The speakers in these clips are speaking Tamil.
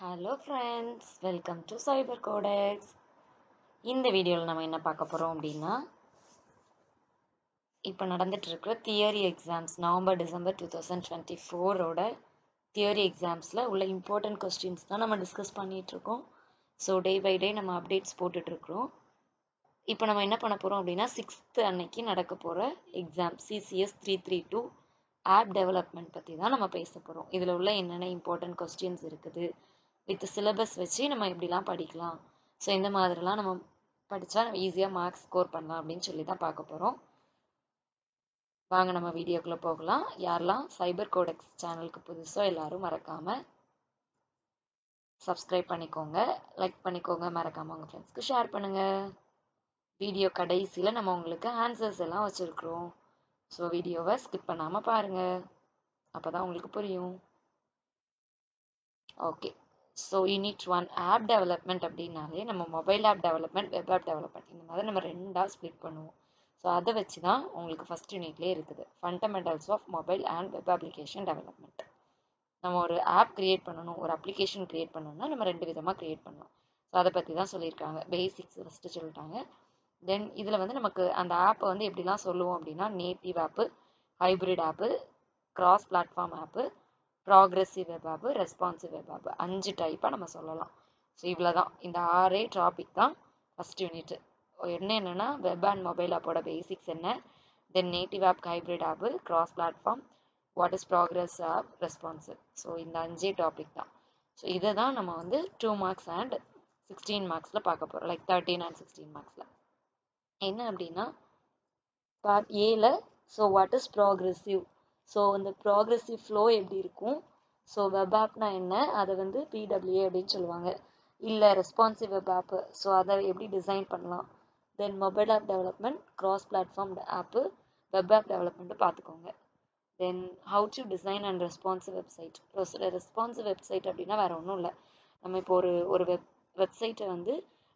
Hello friends, welcome to Cyber Codex. இந்த வீடியோவில் நம்ம என்ன பார்க்க போகிறோம் அப்படின்னா இப்போ நடந்துட்டு இருக்கிற தியரி எக்ஸாம்ஸ் November-December 2024 தியரி எக்ஸாம்ஸில் உள்ள இம்பார்ட்டன்ட் கொஸ்டின்ஸ் தான் நம்ம டிஸ்கஸ் பண்ணிட்டு இருக்கோம். ஸோ டே பை டே நம்ம அப்டேட்ஸ் போட்டுட்ருக்குறோம். இப்போ நம்ம என்ன பண்ண போகிறோம் அப்படின்னா 6th அன்னைக்கு நடக்க போகிற எக்ஸாம் CCS 332 ஆப் டெவலப்மெண்ட் பற்றி தான் நம்ம பேச போகிறோம். இதில் உள்ள என்னென்ன இம்பார்ட்டன்ட் கொஸ்டின்ஸ் இருக்குது, வித் சிலபஸ் வச்சு நம்ம எப்படிலாம் படிக்கலாம், ஸோ இந்த மாதிரிலாம் நம்ம படித்தா ஈஸியாக மார்க்ஸ் ஸ்கோர் பண்ணலாம் அப்படின்னு சொல்லி தான் பார்க்க போகிறோம். வாங்க நம்ம வீடியோக்குள்ளே போகலாம். யாரெல்லாம் சைபர் கோடெக்ஸ் சேனலுக்கு புதுசோ எல்லாரும் மறக்காமல் சப்ஸ்கிரைப் பண்ணிக்கோங்க, லைக் பண்ணிக்கோங்க, மறக்காமல் உங்கள் ஃப்ரெண்ட்ஸ்க்கு ஷேர் பண்ணுங்கள். வீடியோ கடைசியில் நம்ம உங்களுக்கு ஆன்சர்ஸ் எல்லாம் வச்சுருக்குறோம். ஸோ வீடியோவை ஸ்கிப் பண்ணாமல் பாருங்கள், அப்போ தான் உங்களுக்கு புரியும். Okay, so unit 1 app development அப்படின்னாலே நம்ம mobile app development, web app development இந்த மாதிரி நம்ம ரெண்டாக ஸ்ப்ளிட் பண்ணுவோம். ஸோ அதை வச்சு தான் உங்களுக்கு ஃபஸ்ட் யூனிட்லேயே இருக்குது fundamentals of mobile and web application development. நம்ம ஒரு ஆப் கிரியேட் பண்ணணும், ஒரு அப்ளிகேஷன் கிரியேட் பண்ணணும்னா நம்ம ரெண்டு விதமாக கிரியேட் பண்ணலாம். ஸோ அதை பற்றி தான் சொல்லியிருக்காங்க. பேசிக்ஸ் ஃபஸ்ட்டு சொல்லிட்டாங்க. தென் இதில் வந்து நமக்கு அந்த ஆப்பை வந்து எப்படிலாம் சொல்லுவோம் அப்படின்னா நேட்டிவ் ஆப்பு, ஹைப்ரிட் ஆப்பு, கிராஸ் பிளாட்ஃபார்ம் ஆப்பு, ப்ராக்ரெசிவ் வெப் ஆப்பு, ரெஸ்பான்சிவ் வெப் ஆப்பு, 5 டைப்பாக நம்ம சொல்லலாம். ஸோ இவ்வளோ தான், இந்த 6 டாபிக் தான் ஃபஸ்ட் யூனிட். என்னென்னா வெப் அண்ட் மொபைல் ஆப்போட பேசிக்ஸ் என்ன, then native app, hybrid app, cross platform, what is progress app, responsive. So இந்த 5 டாபிக் தான். ஸோ இதை தான் நம்ம வந்து 2 மார்க்ஸ் அண்ட் 16 மார்க்ஸில் பார்க்க போகிறோம். லைக் 13 and 16 மார்க்ஸில் என்ன அப்படின்னா பார்ட் ஏல so what is progressive. So அந்த ப்ராக்ரெசிவ் ஃப்ளோ எப்படி இருக்கும், ஸோ வெப் ஆப்னா என்ன, அதை வந்து PWA அப்படின்னு சொல்லுவாங்க. இல்லை ரெஸ்பான்சிவ் வெப் ஆப்பு, ஸோ அதை எப்படி டிசைன் பண்ணலாம். Then mobile app development, cross platform app, web app development பார்த்துக்கோங்க. Then how to design and responsive website. Responsive website அப்படின்னா வேறு ஒன்றும் இல்லை, நம்ம இப்போ ஒரு வெப்சைட்டை வந்து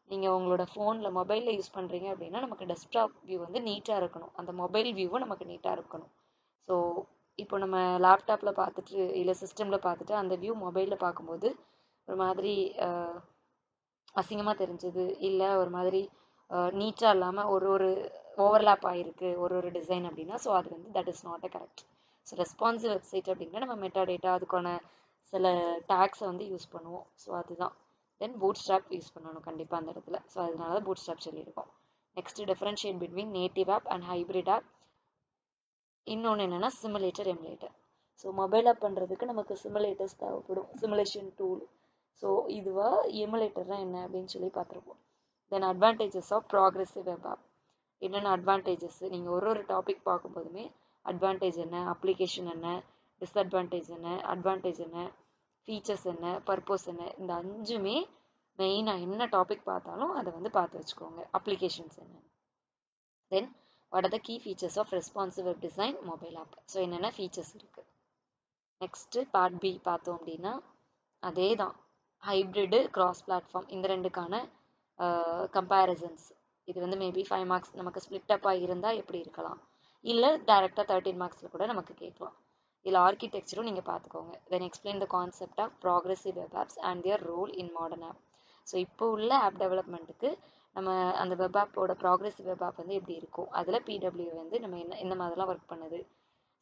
நீங்கள் உங்களோட ஃபோனில் மொபைலில் யூஸ் பண்ணுறீங்க அப்படின்னா நமக்கு டெஸ்க்டாப் வியூ வந்து நீட்டாக இருக்கணும், அந்த மொபைல் வியூவும் நமக்கு நீட்டாக இருக்கணும். ஸோ இப்போ நம்ம லேப்டாப்பில் பார்த்துட்டு இல்லை சிஸ்டமில் பார்த்துட்டு அந்த வியூ மொபைலில் பார்க்கும்போது ஒரு மாதிரி அசிங்கமாக தெரிஞ்சது, இல்லை ஒரு மாதிரி நீட்டாக இல்லாமல் ஒரு ஓவர்லேப் ஆகிருக்கு ஒரு டிசைன் அப்படின்னா, ஸோ அது வந்து that is not a correct. So responsive website அப்படின்னா நம்ம மெட்டாடேட்டா அதுக்கான சில டேக்ஸை வந்து யூஸ் பண்ணுவோம். ஸோ அதுதான். தென் பூட் ஸ்ட்ராப் யூஸ் பண்ணணும் கண்டிப்பாக அந்த இடத்துல. ஸோ அதனால தான் பூட் ஸ்ட்ராப் சொல்லியிருக்கோம். Next differentiate between native app and hybrid app. இன்னொன்று என்னென்னா simulator, emulator. So mobile app பண்ணுறதுக்கு நமக்கு சிமுலேட்டர்ஸ் தேவைப்படும், சிமுலேஷன் டூல். ஸோ இதுவா எமுலேட்டர்னா என்ன அப்படின்னு சொல்லி பார்த்துருப்போம். Then advantages of progressive web app. என்னென்ன அட்வான்டேஜஸ், நீங்கள் ஒரு டாபிக் பார்க்கும்போதுமே அட்வான்டேஜ் என்ன, அப்ளிகேஷன் என்ன, டிஸ்அட்வான்டேஜ் என்ன, அட்வான்டேஜ் என்ன, ஃபீச்சர்ஸ் என்ன, பர்பஸ் என்ன, இந்த 5மே மெயினாக என்ன டாபிக் பார்த்தாலும் அதை வந்து பார்த்து வச்சுக்கோங்க. அப்ளிகேஷன்ஸ் என்ன, then what are the key features of responsive web design mobile app. So என்னென்ன ஃபீச்சர்ஸ் இருக்குது. நெக்ஸ்ட்டு பார்ட் பி பார்த்தோம் அப்படின்னா அதே தான் ஹைப்ரிடு, கிராஸ் பிளாட்ஃபார்ம், இந்த ரெண்டுக்கான கம்பேரிசன்ஸ். இது வந்து மேபி 5 மார்க்ஸ் நமக்கு ஸ்ப்ளிட் அப்பாக இருந்தால் எப்படி இருக்கலாம், இல்லை டேரெக்டாக 13 மார்க்ஸில் கூட நமக்கு கேட்கலாம். இதில் ஆர்கிடெக்சரும் நீங்கள் பார்த்துக்கோங்க. Then explain the concept of progressive web apps and their role in modern app. So இப்போ உள்ள ஆப் டெவலப்மெண்ட்டுக்கு நம்ம அந்த வெப் ஆப்போட ப்ராக்ரெசிவ் வெப் ஆப் வந்து எப்படி இருக்கும், அதில் PWA வந்து நம்ம இந்த மாதிரிலாம் ஒர்க் பண்ணுது.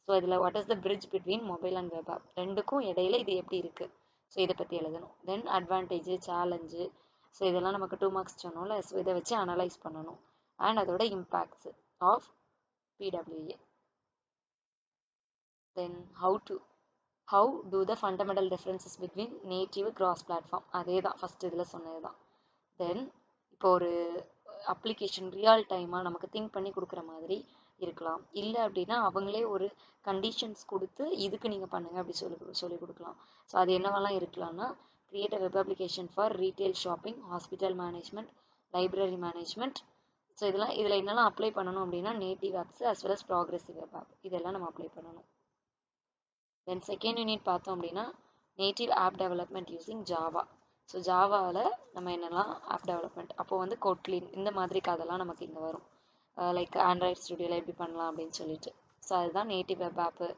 ஸோ இதில் what is the bridge between mobile and web app, ரெண்டுக்கும் இடையில இது எப்படி இருக்குது, ஸோ இதை பற்றி எழுதணும். தென் அட்வான்டேஜ், சேலஞ்சு, ஸோ இதெல்லாம் நமக்கு 2 மார்க்ஸ் சொன்னோம்ல, ஸோ இதை வச்சு அனலைஸ் பண்ணணும். அண்ட் அதோட impacts of PWA. Then how to the fundamental differences between native, cross platform, அதே தான் ஃபஸ்ட் இதில் சொன்னது தான். தென் இப்போ ஒரு அப்ளிகேஷன் ரியல் டைமாக நமக்கு திங்க் பண்ணி கொடுக்குற மாதிரி இருக்கலாம், இல்லை அப்படின்னா அவங்களே ஒரு கண்டிஷன்ஸ் கொடுத்து இதுக்கு நீங்கள் பண்ணுங்கள் அப்படி சொல்லி கொடுக்கலாம். ஸோ அது என்னவெல்லாம் இருக்கலாம்னா create a web application for retail shopping, hospital management, library management. So இதில் என்னெல்லாம் அப்ளை பண்ணணும் அப்படின்னா native apps as well as progressive web app, இதெல்லாம் நம்ம அப்ளை பண்ணணும். தென் செகண்ட் யூனிட் பார்த்தோம் அப்படின்னா native app development using Java. So ஜாவாவில் நம்ம என்னெல்லாம் ஆப் டெவலப்மெண்ட், அப்போது வந்து கோட்லின் இந்த மாதிரி கதெல்லாம் நமக்கு இங்கே வரும். லைக் ஆண்ட்ராய்ட் ஸ்டுடியோவில் எப்படி பண்ணலாம் அப்படின்னு சொல்லிட்டு. ஸோ அதுதான் native web app,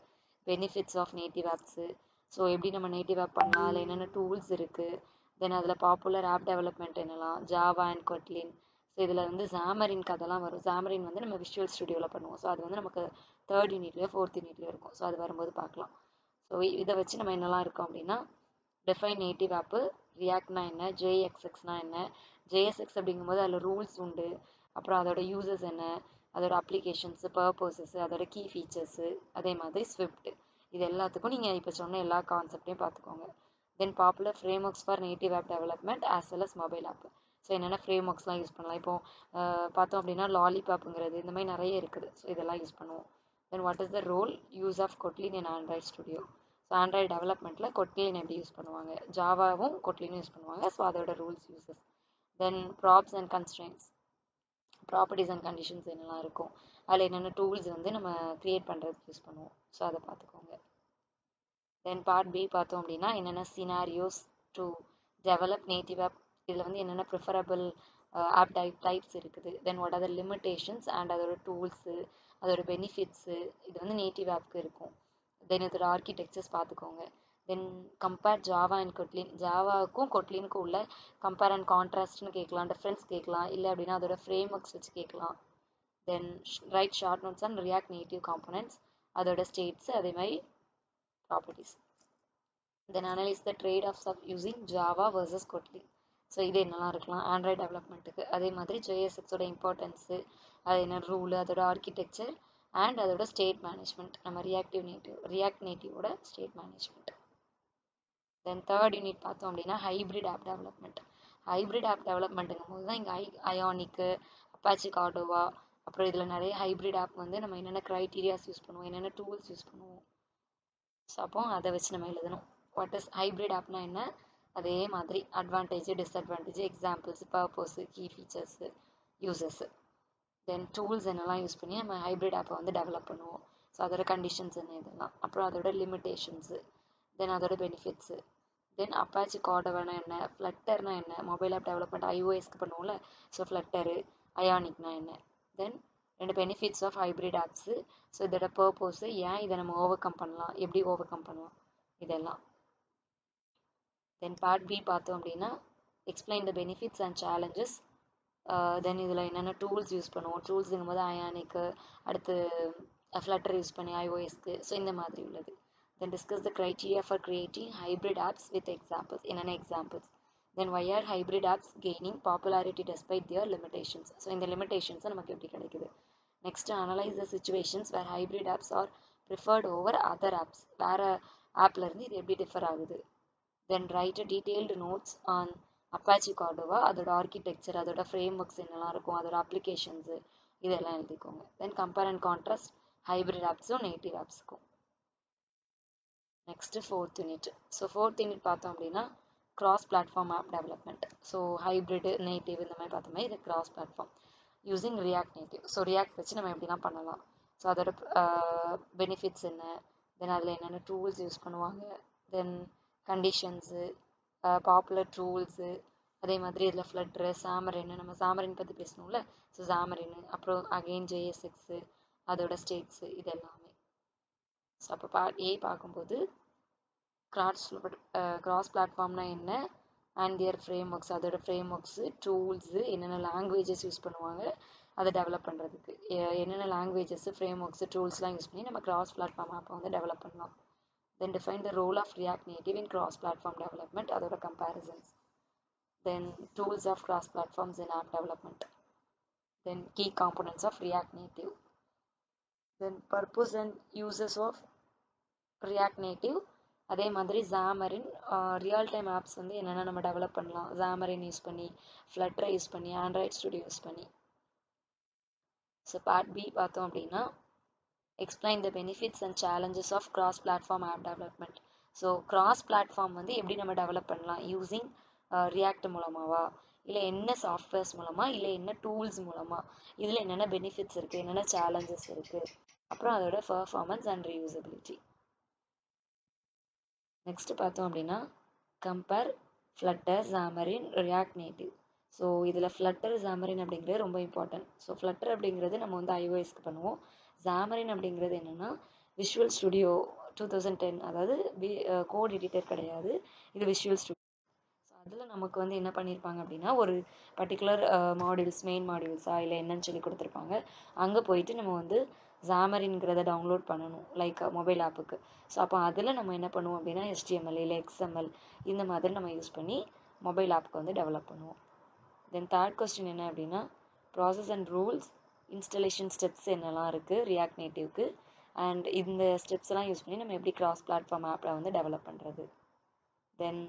benefits of native apps, so எப்படி நம்ம நேட்டிவ் ஆப் பண்ணலாம், அதில் என்னென்ன டூல்ஸ் இருக்குது, தென் அதில் பாப்புலர் ஆப் டெவலப்மெண்ட் என்னலாம், ஜாவா அண்ட் கொட்லின். ஸோ இதில் வந்து ஜாமரின் கதெல்லாம் வரும். ஜாமரின் வந்து நம்ம விஷுவல் ஸ்டுடியோவில் பண்ணுவோம். ஸோ அது வந்து நமக்கு 3rd யூனிட்லேயோ 4th யூனிட்லேயோ இருக்கும். ஸோ அது வரும்போது பார்க்கலாம். ஸோ இதை வச்சு நம்ம என்னெல்லாம் இருக்கோம் அப்படின்னா, டிஃபைன் நேட்டிவ் ஆப்பு, ரியாக்ட்னா என்ன, ஜேஎக்ஸ்எக்ஸ்னா என்ன, ஜேஎஸ்எக்ஸ் அப்படிங்கும்போது அதில் ரூல்ஸ் உண்டு, அப்புறம் அதோட யூசஸ் என்ன, அதோட அப்ளிகேஷன்ஸு, பர்பஸஸ், அதோட கீ ஃபீச்சர்ஸு, அதே மாதிரி ஸ்விஃப்ட். இது எல்லாத்துக்கும் நீங்கள் இப்போ சொன்ன எல்லா கான்செப்டையும் பார்த்துக்கோங்க. Then popular frameworks for native app development as well as mobile app. So என்னென்ன ஃப்ரேம் ஒர்க்ஸ்லாம் யூஸ் பண்ணலாம், இப்போ பார்த்தோம் அப்படின்னா லாலிபாப்புங்கிறது, இந்த மாதிரி நிறைய இருக்குது. ஸோ இதெல்லாம் யூஸ் பண்ணுவோம். Then what is the role use of Kotlin in Android Studio. So Android டெவலப்மெண்ட்டில் கொட்லின் எப்படி யூஸ் பண்ணுவாங்க, ஜாவாவும் கொட்லினும் யூஸ் பண்ணுவாங்க. ஸோ அதோட rules uses. Then props and constraints, properties and conditions என்னெல்லாம் இருக்கும், அதில் என்னென்ன டூல்ஸ் வந்து நம்ம க்ரியேட் பண்ணுறதுக்கு யூஸ் பண்ணுவோம். ஸோ அதை பார்த்துக்கோங்க. தென் பார்ட் பி பார்த்தோம் அப்படின்னா என்னென்ன scenarios to develop native app, இதில் வந்து என்னென்ன ப்ரிஃபரபிள் ஆப் டைப்ஸ் இருக்குது, then what are the limitations and அதோட டூல்ஸு, அதோட பெனிஃபிட்ஸு, இது வந்து நேட்டிவ் ஆப்க்கு இருக்கும். தென் இதோட ஆர்கிடெக்சர்ஸ் பார்த்துக்கோங்க. Then compare Java and Kotlin, ஜாவாவுக்கும் கொட்லினுக்கும் உள்ள கம்பேர் அண்ட் கான்ட்ராஸ்ட்னு கேட்கலாம், டிஃப்ரென்ஸ் கேட்கலாம், இல்லை அப்படின்னா அதோட ஃப்ரேம் ஒர்க்ஸ் வச்சு கேட்கலாம். Then write short notes and React Native components, அதோட ஸ்டேட்ஸ், அதே மாதிரி properties. Then analyze the trade-offs of using Java versus Kotlin. So இது என்னெல்லாம் இருக்கலாம் ஆண்ட்ராய்ட் டெவலப்மெண்ட்டுக்கு. அதே மாதிரி ஜேஎஸ்எக்ஸோட இம்பார்ட்டன்ஸு, அது என்ன ரூலு, அதோட ஆர்கிடெக்சர் அண்ட் அதோட ஸ்டேட் மேனேஜ்மெண்ட், நம்ம ரியாக்ட் நேட்டிவோட state management. Then 3rd unit பார்த்தோம் அப்படின்னா hybrid app development. Hybrid app டெவலப்மெண்ட்டுங்கும் போது தான் இங்கே அயானிக்கு, அப்பாச்சி கார்டோவா, அப்புறம் இதில் நிறைய ஹைப்ரிட் ஆப் வந்து நம்ம என்னென்ன க்ரைட்டீரியாஸ் யூஸ் பண்ணுவோம், என்னென்ன டூல்ஸ் யூஸ் பண்ணுவோம். ஸோ அப்போ அதை வச்சு நம்ம எழுதணும். வாட் இஸ் ஹைப்ரிட் ஆப்னா என்ன, அதே மாதிரி advantage, disadvantage, examples, purpose, key features, uses, then tools என்னெல்லாம் யூஸ் பண்ணி நம்ம ஹைப்ரிட் ஆப்பை வந்து டெவலப் பண்ணுவோம். ஸோ அதோட கண்டிஷன்ஸ் என்ன இதெல்லாம், அப்புறம் அதோட லிமிட்டேஷன்ஸு, தென் அதோட பெனிஃபிட்ஸு, தென் அப்பாச்சி கார்டோவானா என்ன, ஃப்ளட்டர்னா என்ன, மொபைல் ஆப் டெவலப்மெண்ட் ஐஓஎஸ்க்கு பண்ணுவோம்ல, ஸோ ஃப்ளட்டரு, அயானிக்னா என்ன, then 2 benefits of hybrid apps, so இதோட பர்பஸு, ஏன் இதை நம்ம ஓவர் கம் பண்ணலாம், எப்படி ஓவர் கம் பண்ணலாம், இதெல்லாம். தென் பார்ட் பி பார்த்தோம் அப்படின்னா explain the benefits and challenges. Then இதில் என்னென்ன டூல்ஸ் யூஸ் பண்ணுவோம், டூல்ஸுங்கும் போது அயானிக்கு, அடுத்து ஃப்ளட்டர் யூஸ் பண்ணி ஐஓஎஸ்க்கு, ஸோ இந்த மாதிரி உள்ளது. Then discuss the criteria for creating hybrid apps with examples, என்னென்ன examples. Then why are hybrid apps gaining popularity despite their limitations. So இந்த லிமிடேஷன்ஸை நமக்கு எப்படி கிடைக்குது. Next analyze the situations where hybrid apps are preferred over other apps, வேறு ஆப்லேருந்து இது எப்படி டிஃபர் ஆகுது. Then write detailed notes on Apache Cordova, அதோட ஆர்கிடெக்சர், அதோட ஃப்ரேம் ஒர்க்ஸ் என்னெல்லாம் இருக்கும், அதோட அப்ளிகேஷன்ஸு, இதெல்லாம் எழுதிக்கோங்க. Then compare and contrast hybrid ஆப்ஸும் நேட்டிவ் ஆப்ஸுக்கும். Next 4th unit. So 4th unit பார்த்தோம் அப்படின்னா cross platform app development. So hybrid, native இந்த மாதிரி பார்த்தோம்னா இது cross platform using React Native. So React வச்சு நம்ம எப்படிலாம் பண்ணலாம், ஸோ அதோட பெனிஃபிட்ஸ் என்ன, தென் அதில் என்னென்ன டூல்ஸ் யூஸ் பண்ணுவாங்க, தென் கண்டிஷன்ஸு, பாப்புலர் டூல்ஸு, அதே மாதிரி இதில் ஃப்ளட்ரு, சாமரின், நம்ம சாமரின் பற்றி பேசணும்ல, ஸோ சாமரின், அப்புறம் அகெயின் ஜேஎஸ்எக்ஸு, அதோட ஸ்டேட்ஸு, இது எல்லாமே. ஸோ அப்போ பார்ட் ஏ பார்க்கும்போது கிராஸ் பிளாட்ஃபார்ம்னா என்ன அண்ட் தியர் ஃப்ரேம் ஒர்க்ஸ், அதோட ஃப்ரேம் ஒர்க்ஸு, டூல்ஸு, என்னென்ன லாங்குவேஜஸ் யூஸ் பண்ணுவாங்க அதை டெவலப் பண்ணுறதுக்கு, என்னென்ன லாங்குவேஜஸ், ஃப்ரேம் ஒர்க்ஸு, டூல்ஸ்லாம் யூஸ் பண்ணி நம்ம கிராஸ் பிளாட்ஃபார்ம் ஆப்பை வந்து டெவலப் பண்ணலாம். Then define the role of React Native in cross-platform development, அதோட comparisons. Then tools of cross-platforms in app development. Then key components of React Native. Then purpose and uses of React Native. அதே மாதிரி Xamarin ரியல் டைம் ஆப்ஸ் வந்து என்னென்ன நம்ம டெவலப் பண்ணலாம், Xamarin யூஸ் பண்ணி, ஃப்ளட்டரை யூஸ் பண்ணி, ஆண்ட்ராய்ட் ஸ்டுடியோ யூஸ் பண்ணி. ஸோ பார்ட் பி பார்த்தோம் அப்படின்னா explain the benefits and challenges of cross-platform app development. So cross platform வந்து எப்படி நம்ம டெவலப் பண்ணலாம், யூஸிங் ரியாக்ட் மூலமாவா, இல்லை என்ன சாஃப்ட்வேர்ஸ் மூலமாக, இல்லை என்ன டூல்ஸ் மூலமாக, இதில் என்னென்ன பெனிஃபிட்ஸ் இருக்குது, என்னென்ன சேலஞ்சஸ் இருக்குது, அப்புறம் அதோட பெர்ஃபார்மன்ஸ் அண்ட் ரீயூசபிலிட்டி. நெக்ஸ்ட் பார்த்தோம் அப்படின்னா compare flutter, Xamarin, react Native. So இதில் ஃப்ளட்டர், Xamarin அப்படிங்கிறது ரொம்ப இம்பார்ட்டன்ட். ஸோ ஃப்ளட்டர் அப்படிங்கிறது நம்ம வந்து ஐஓஎஸ்க்கு பண்ணுவோம். Xamarin அப்படிங்கிறது என்னென்னா விஷுவல் ஸ்டுடியோ 2010, அதாவது கோட் எடிட்டர் கிடையாது, இது விஷுவல் ஸ்டுடியோ. ஸோ அதில் நமக்கு வந்து என்ன பண்ணியிருப்பாங்க அப்படின்னா, ஒரு பர்டிகுலர் மாடியூல்ஸ், மெயின் மாடியூல்ஸா இல்லை என்னன்னு சொல்லி கொடுத்துருப்பாங்க. அங்கே போயிட்டு நம்ம வந்து ஜாமரின்ங்கிறத டவுன்லோட் பண்ணணும், லைக் மொபைல் ஆப்புக்கு. ஸோ அப்போ அதில் நம்ம என்ன பண்ணுவோம் அப்படின்னா, HTML இல்லை XML இந்த மாதிரி நம்ம யூஸ் பண்ணி மொபைல் ஆப்புக்கு வந்து டெவலப் பண்ணுவோம். தென் தேர்ட் கொஸ்டின் என்ன அப்படின்னா, process and rules, installation steps என்னெல்லாம் இருக்குது ரியாக்ட் நேட்டிவ்க்கு, அண்ட் இந்த ஸ்டெப்ஸ் எல்லாம் யூஸ் பண்ணி நம்ம எப்படி கிராஸ் பிளாட்ஃபார்ம் ஆப்பை வந்து டெவலப் பண்ணுறது. Then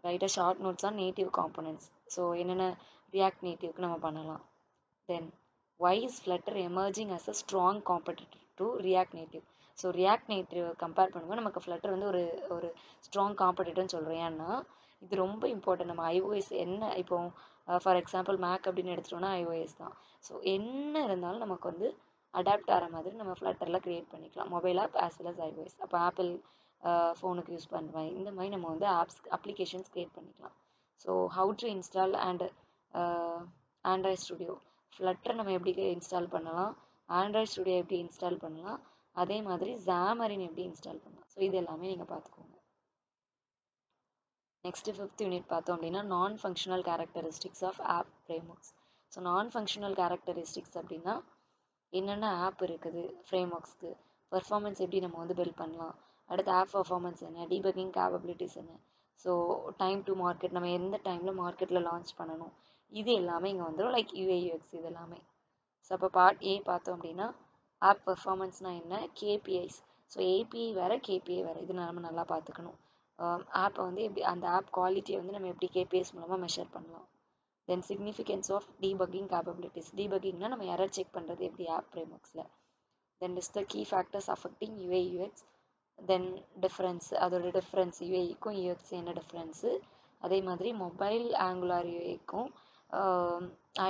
write a short notes on native components. So என்னென்ன ரியாக்ட் நேட்டிவ்க்கு நம்ம பண்ணலாம். Then why is Flutter emerging as a strong competitor to React Native? So react native compare பண்ணும்போது நமக்கு ஃப்ளட்டர் வந்து ஒரு ஸ்ட்ராங் காம்படிட்டர்னு சொல்கிறேன். ஏன்னா இது ரொம்ப இம்பார்ட்டன்ட். நம்ம iOS என்ன இப்போ ஃபார் எக்ஸாம்பிள் மேக் அப்படின்னு எடுத்துட்டோம்னா iOS தான். ஸோ என்ன இருந்தாலும் நமக்கு வந்து அடாப்ட் ஆகிற மாதிரி நம்ம ஃப்ளட்டரில் க்ரியேட் பண்ணிக்கலாம், mobile app as well as iOS. அப்போ ஆப்பிள் ஃபோனுக்கு யூஸ் பண்ணுவேன், இந்த மாதிரி நம்ம வந்து அப்ளிகேஷன்ஸ் க்ரியேட் பண்ணிக்கலாம். So how to install and Android studio. Flutter நம்ம எப்படி இன்ஸ்டால் பண்ணலாம், ஆண்ட்ராய்ட் ஸ்டுடியோ எப்படி இன்ஸ்டால் பண்ணலாம், அதே மாதிரி ஜாமரின் எப்படி இன்ஸ்டால் பண்ணலாம். ஸோ இது எல்லாமே நீங்கள் பார்த்துக்கோங்க. நெக்ஸ்ட் 5th யூனிட் பார்த்தோம் அப்படின்னா, non functional characteristics of app frameworks. So non functional characteristics அப்படின்னா என்னென்ன ஆப் இருக்குது ஃப்ரேம்ஒர்க்ஸ்க்கு, பெர்ஃபார்மன்ஸ் எப்படி நம்ம வந்து பில்ட் பண்ணலாம், அடுத்து ஆப் பர்ஃபார்மன்ஸ் என்ன, டீபக்கிங் கேப்பபிலிட்டிஸ் என்ன, ஸோ டைம் டு மார்க்கெட், நம்ம எந்த டைமில் மார்க்கெட்டில் லான்ச் பண்ணணும், இது எல்லாமே இங்கே வந்துடும், லைக் UIUX இது எல்லாமே. ஸோ அப்போ பார்ட் ஏ பார்த்தோம் அப்படின்னா, ஆப் பெர்ஃபார்மன்ஸ்னால் என்ன, KPIs. ஸோ API வேறு KPI வேறு, இது நம்ம நல்லா பார்த்துக்கணும். ஆப்பை வந்து எப்படி அந்த ஆப் குவாலிட்டியை வந்து நம்ம எப்படி KPIs மூலமாக மெஷர் பண்ணலாம். Then significance of debugging capabilities. டீபக்கிங்னா நம்ம எரர் செக் பண்ணுறது எப்படி ஆப் ஃப்ரேம்ஒர்க்ஸில். Then list the key factors affecting UIUX. Then difference, அதோட டிஃப்ரென்ஸ், UIக்கும் UX என்ன டிஃப்ரென்ஸு, அதே மாதிரி மொபைல் ஆங்குலார் UIக்கும்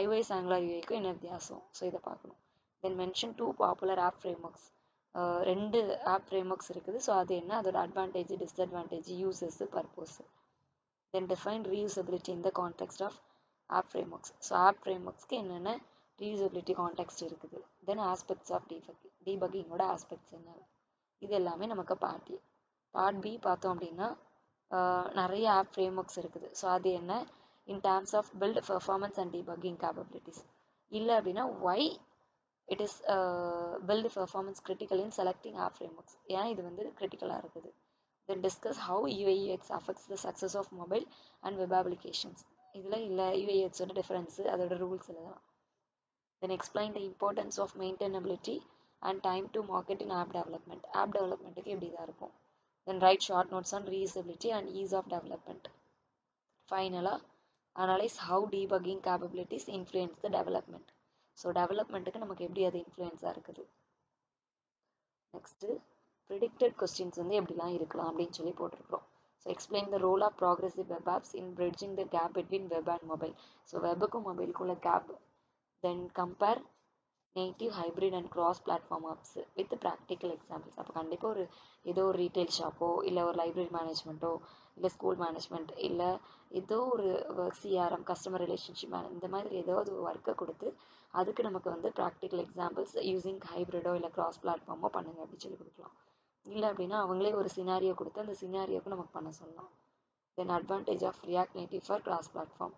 iOS ஆங்குலார் UIக்கும் என்ன வித்தியாசம், ஸோ இதை பார்க்கணும். Then mention 2 popular app frameworks. 2 app frameworks இருக்குது. ஸோ அது என்ன, அதோட advantage, disadvantage, uses, purpose. Then define reusability in the context of app frameworks. So app ஃப்ரேம்ஒர்க்ஸ்க்கு என்னென்ன ரீயூசபிலிட்டி கான்டெக்ஸ்ட் இருக்குது. தென் ஆஸ்பெக்ட்ஸ் ஆஃப் டீபக்கிங்கோட ஆஸ்பெக்ட்ஸ் என்ன, இது எல்லாமே நமக்கு பார்ட் ஏ. பார்ட் பி பார்த்தோம் அப்படின்னா, நிறைய ஆப் ஃப்ரேம்ஒர்க்ஸ் இருக்குது. ஸோ அது என்ன, in terms of build performance and debugging capabilities. இல்லை அப்படின்னா why it is build performance critical in selecting app frameworks, ஏன் இது வந்து கிரிட்டிக்கலாக இருக்குது. Then discuss how UIUX affects the success of mobile and web applications. இதில் இல்லை UIUX ஓட டிஃபரன்ஸ், அதோட ரூல்ஸ் எழுதலாம். Then explain the importance of maintainability and time to market in app development. App டெவலப்மெண்ட்டுக்கு எப்படி தான் இருக்கும். Then write short notes on reusability and ease of development. Finally, analyze how debugging capabilities influence the development. So டெவலப்மெண்ட்டுக்கு நமக்கு எப்படி அது இன்ஃப்ளூயன்ஸாக இருக்குது. நெக்ஸ்ட்டு ப்ரிடிக்டட் கொஸ்டின்ஸ் வந்து எப்படிலாம் இருக்கலாம் அப்படின்னு சொல்லி போட்டிருக்கிறோம். So explain the role of progressive web apps in bridging the gap between web and mobile. So வெப்புக்கும் மொபைலுக்குள்ள gap. Then compare native, hybrid and cross platform apps with practical examples. அப்போ கண்டிப்பாக ஏதோ ஒரு ரீட்டைல் ஷாப்போ, இல்லை ஒரு லைப்ரரி மேனேஜ்மெண்ட்டோ, இல்லை ஸ்கூல் மேனேஜ்மெண்ட், இல்லை ஏதோ ஒரு CRM, கஸ்டமர் ரிலேஷன்ஷிப் இந்த மாதிரி ஏதோ ஒரு ஒர்க்கை கொடுத்து அதுக்கு நமக்கு வந்து ப்ராக்டிக்கல் எக்ஸாம்பிள்ஸ் யூஸிங் ஹைப்ரிடோ இல்லை கிராஸ் பிளாட்ஃபார்மோ பண்ணுங்க அப்படின்னு சொல்லி கொடுக்கலாம். இல்லை அப்படின்னா அவங்களே ஒரு சினாரியோ கொடுத்து அந்த சினாரியோக்கு நமக்கு பண்ண சொல்லலாம். Then advantage of React Native for cross platform.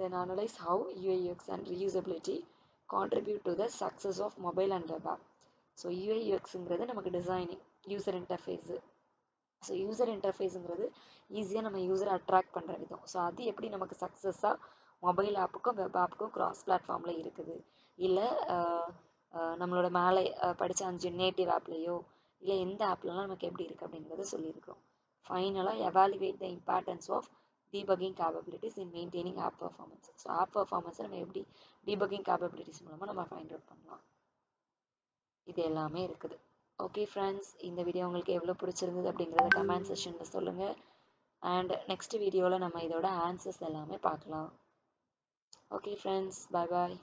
Then analyze how UIUX and reusability contribute to the success of mobile and web app. So UIUXங்கிறது நமக்கு designing, user interface. So user இன்டர்ஃபேஸுங்கிறது ஈஸியாக நம்ம யூசரை அட்ராக்ட் பண்ணுற விதம். ஸோ அது எப்படி நமக்கு சக்ஸஸாக மொபைல் ஆப்புக்கும் வெப் ஆப்புக்கும் கிராஸ் பிளாட்ஃபார்மில் இருக்குது, இல்லை நம்மளோட மேலே படித்த 5 நேட்டிவ் ஆப்லேயோ இல்லை எந்த ஆப்லலாம் நமக்கு எப்படி இருக்குது அப்படிங்கிறத சொல்லியிருக்கிறோம். ஃபைனலாக evaluate the importance of debugging capabilities in maintaining app performance. So app பர்ஃபார்மன்ஸை நம்ம எப்படி debugging capabilities மூலமாக நம்ம ஃபைண்ட் அவுட் பண்ணலாம், இது எல்லாமே இருக்குது. ஓகே ஃப்ரெண்ட்ஸ், இந்த வீடியோ உங்களுக்கு எவ்வளோ பிடிச்சிருந்தது அப்படிங்கிறத கமெண்ட் செக்ஷனில் சொல்லுங்கள். அண்ட் நெக்ஸ்ட் வீடியோவில் நம்ம இதோட ஆன்சர்ஸ் எல்லாமே பார்க்கலாம். ஓகே ஃப்ரெண்ட்ஸ், பாய் பாய்.